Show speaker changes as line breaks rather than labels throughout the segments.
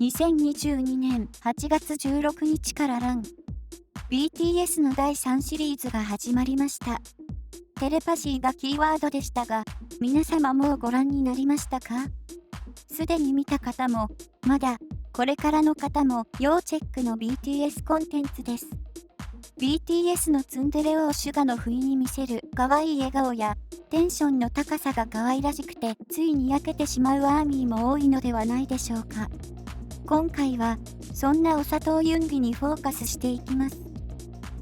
2022年8月16日からラン BTS の第3シリーズが始まりました。テレパシーがキーワードでしたが、皆様もうご覧になりましたか？すでに見た方も、まだこれからの方も要チェックの BTS コンテンツです。BTS のツンデレ王シュガの不意に見せる可愛い笑顔やテンションの高さが可愛らしくてついに焼けてしまうアーミーも多いのではないでしょうか。今回はそんなお佐藤ユンギにフォーカスしていきます。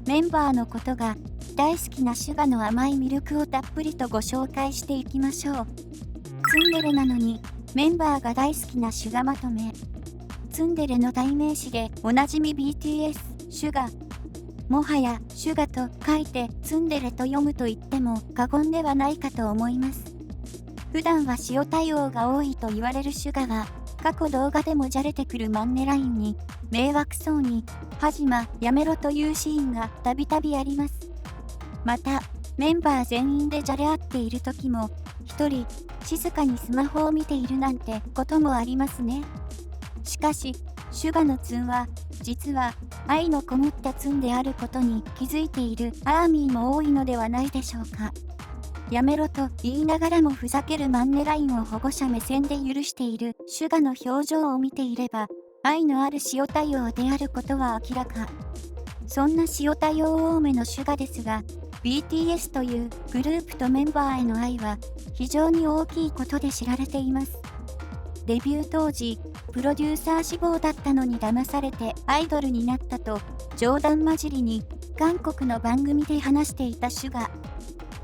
メンバーのことが大好きなシュガの甘い魅力をたっぷりとご紹介していきましょう。ツンデレなのにメンバーが大好きなシュガまとめ。ツンデレの代名詞でおなじみ BTS シュガ。もはやシュガと書いてツンデレと読むと言っても過言ではないかと思います。普段は塩対応が多いと言われるシュガは過去動画でもじゃれてくるマンネラインに迷惑そうにはじまやめろというシーンがたびたびあります。またメンバー全員でじゃれ合っている時も一人静かにスマホを見ているなんてこともありますね。しかしシュガのツンは実は愛のこもったツンであることに気づいているアーミーも多いのではないでしょうか。やめろと言いながらもふざけるマンネラインを保護者目線で許しているシュガの表情を見ていれば愛のある塩対応であることは明らか。そんな塩対応多めのシュガですが BTS というグループとメンバーへの愛は非常に大きいことで知られています。デビュー当時プロデューサー志望だったのに騙されてアイドルになったと冗談交じりに韓国の番組で話していたシュガ。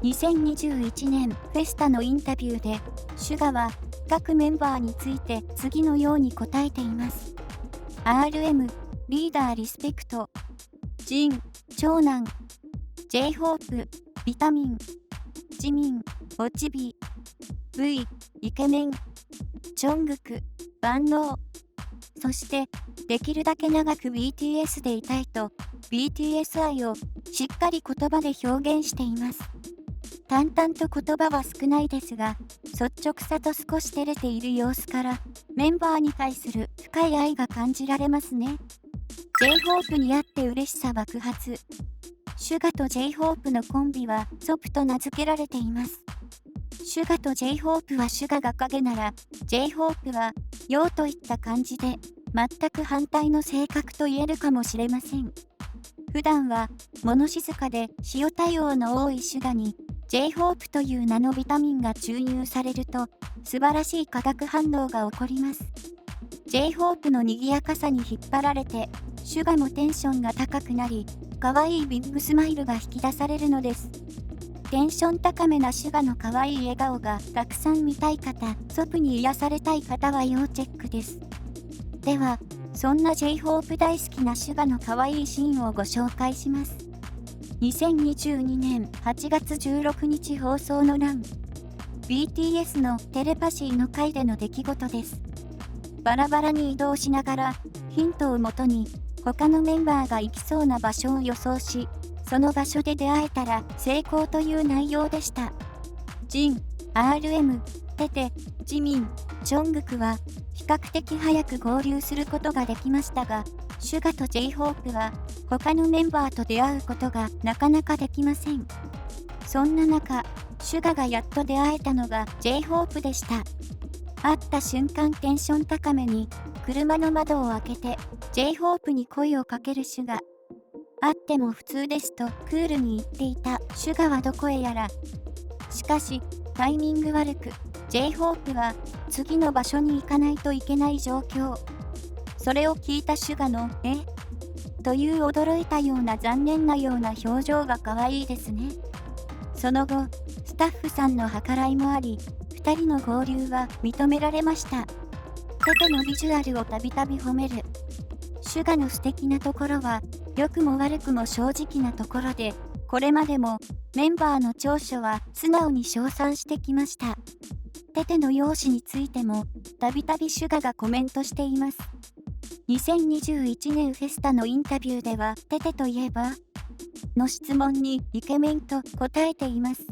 2021年フェスタのインタビューでシュガは各メンバーについて次のように答えています。RM リーダーリスペクト、ジン長男、J-HOPE ビタミン、ジミンオチビ、V イケメン、ジョングク万能。そしてできるだけ長く BTS でいたいと BTS 愛をしっかり言葉で表現しています。淡々と言葉は少ないですが率直さと少し照れている様子からメンバーに対する深い愛が感じられますね。 J-HOPE に会って嬉しさ爆発。シュガと J-HOPE のコンビはソプと名付けられています。シュガと J-HOPE はシュガが影なら J-HOPE は陽といった感じで全く反対の性格と言えるかもしれません。普段は物静かで塩対応の多いシュガに J-HOPE という名のビタミンが注入されると素晴らしい化学反応が起こります。J-HOPE の賑やかさに引っ張られてシュガもテンションが高くなり可愛いビッグスマイルが引き出されるのです。テンション高めなシュガの可愛い笑顔がたくさん見たい方、ソプに癒されたい方は要チェックです。では、そんな J-HOPE 大好きなシュガの可愛いシーンをご紹介します。2022年8月16日放送のラン BTS のテレパシーの回での出来事です。バラバラに移動しながらヒントをもとに他のメンバーが行きそうな場所を予想しその場所で出会えたら成功という内容でした。ジン、RM、テテ、ジミン、ジョングクは比較的早く合流することができましたが、シュガと J-HOPE は他のメンバーと出会うことがなかなかできません。そんな中、シュガがやっと出会えたのが J-HOPE でした。会った瞬間テンション高めに車の窓を開けて J-HOPE に声をかけるシュガ。会っても普通ですとクールに言っていたシュガはどこへやら。しかしタイミング悪く J-HOPE は次の場所に行かないといけない状況。それを聞いたシュガのという驚いたような残念なような表情が可愛いですね。その後スタッフさんの計らいもあり2人の合流は認められました。テテのビジュアルをたびたび褒めるシュガの素敵なところは良くも悪くも正直なところで、これまでもメンバーの長所は素直に称賛してきました。テテの容姿についてもたびたびシュガがコメントしています。2021年フェスタのインタビューではテテといえばの質問にイケメンと答えています。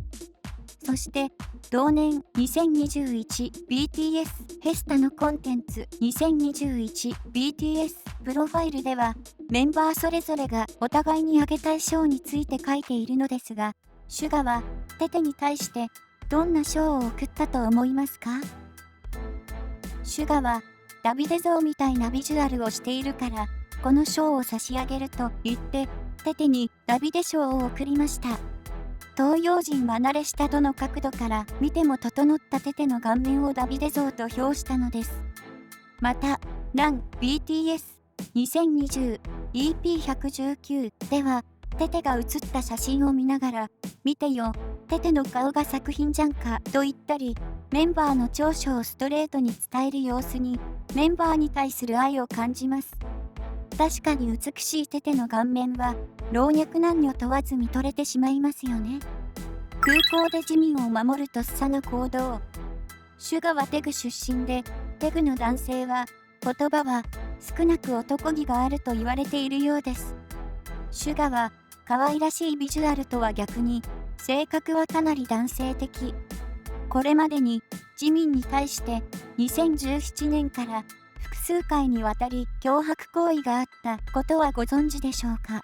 そして、同年 2021BTS フェスタのコンテンツ 2021BTS プロファイルでは、メンバーそれぞれがお互いにあげたい賞について書いているのですが、シュガはテテに対してどんな賞を贈ったと思いますか？シュガはダビデ像みたいなビジュアルをしているから、この賞を差し上げると言って、テテにダビデ賞を贈りました。東洋人離れしたどの角度から見ても整ったテテの顔面をダビデ像と評したのです。また、ラン BTS 2020 EP119 では、テテが写った写真を見ながら、見てよ、テテの顔が作品じゃんかと言ったり、メンバーの長所をストレートに伝える様子に、メンバーに対する愛を感じます。確かに美しいテテの顔面は、老若男女問わず見とれてしまいますよね。空港で自民を守るとっさの行動。シュガはテグ出身で、テグの男性は、言葉は少なく男気があると言われているようです。シュガは、可愛らしいビジュアルとは逆に、性格はかなり男性的。これまでに、自民に対して、2017年から、複数回にわたり脅迫行為があったことはご存知でしょうか。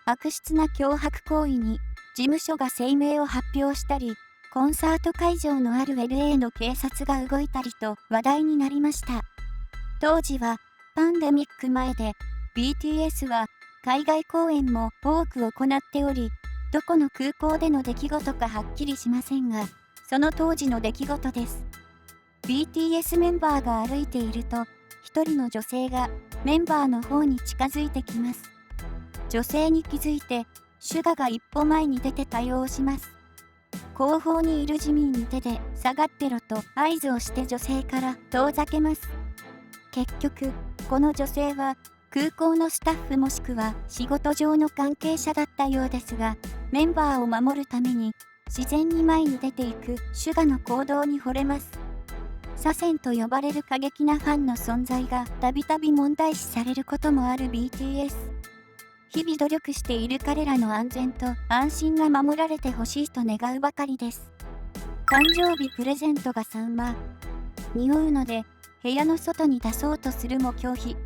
悪質な脅迫行為に事務所が声明を発表したり、コンサート会場のある LA の警察が動いたりと話題になりました。当時はパンデミック前で BTS は海外公演も多く行っており、どこの空港での出来事かはっきりしませんが、その当時の出来事です。BTS メンバーが歩いていると、一人の女性がメンバーの方に近づいてきます。女性に気づいて、シュガが一歩前に出て対応します。後方にいる自民に手で下がってろと合図をして女性から遠ざけます。結局、この女性は空港のスタッフもしくは仕事上の関係者だったようですが、メンバーを守るために自然に前に出ていくシュガの行動に惚れます。左遷と呼ばれる過激なファンの存在がたびたび問題視されることもある BTS。日々努力している彼らの安全と安心が守られてほしいと願うばかりです。誕生日プレゼントがサンマ。匂うので部屋の外に出そうとするも拒否。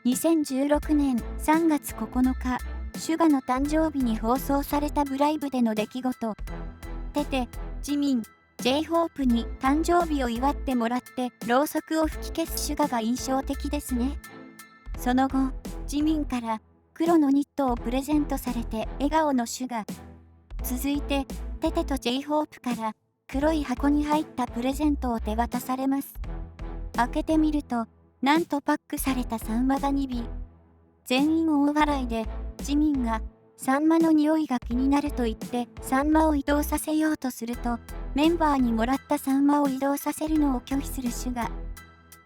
2016年3月9日、シュガの誕生日に放送されたブライブでの出来事。テテ、ジミン、J-HOPE に誕生日を祝ってもらってろうそくを吹き消すシュガが印象的ですね。その後、ジミンから黒のニットをプレゼントされて笑顔のシュガ。続いて、テテと J-HOPE から黒い箱に入ったプレゼントを手渡されます。開けてみると、なんとパックされたサンマが2尾。全員大笑いで、ジミンがサンマの匂いが気になると言ってサンマを移動させようとすると、メンバーにもらったサンマを移動させるのを拒否するシュガ。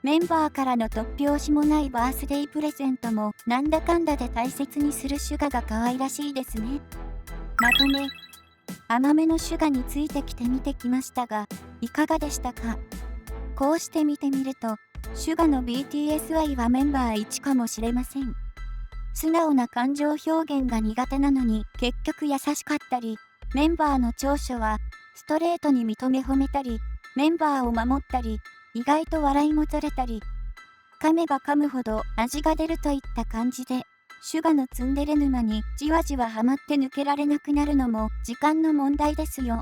メンバーからの突拍子もないバースデープレゼントもなんだかんだで大切にするシュガが可愛らしいですね。まとめ。甘めのシュガについてきてみてきましたが、いかがでしたか？こうして見てみると、シュガの BTS 愛はメンバー1かもしれません。素直な感情表現が苦手なのに結局優しかったり、メンバーの長所はストレートに認め褒めたり、メンバーを守ったり、意外と笑いも取れたり、噛めば噛むほど味が出るといった感じで、シュガのツンデレ沼にじわじわハマって抜けられなくなるのも時間の問題ですよ。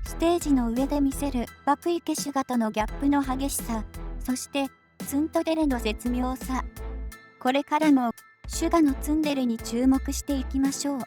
ステージの上で見せるバクイケシュガとのギャップの激しさ、そしてツンとデレの絶妙さ。これからもシュガのツンデレに注目していきましょう。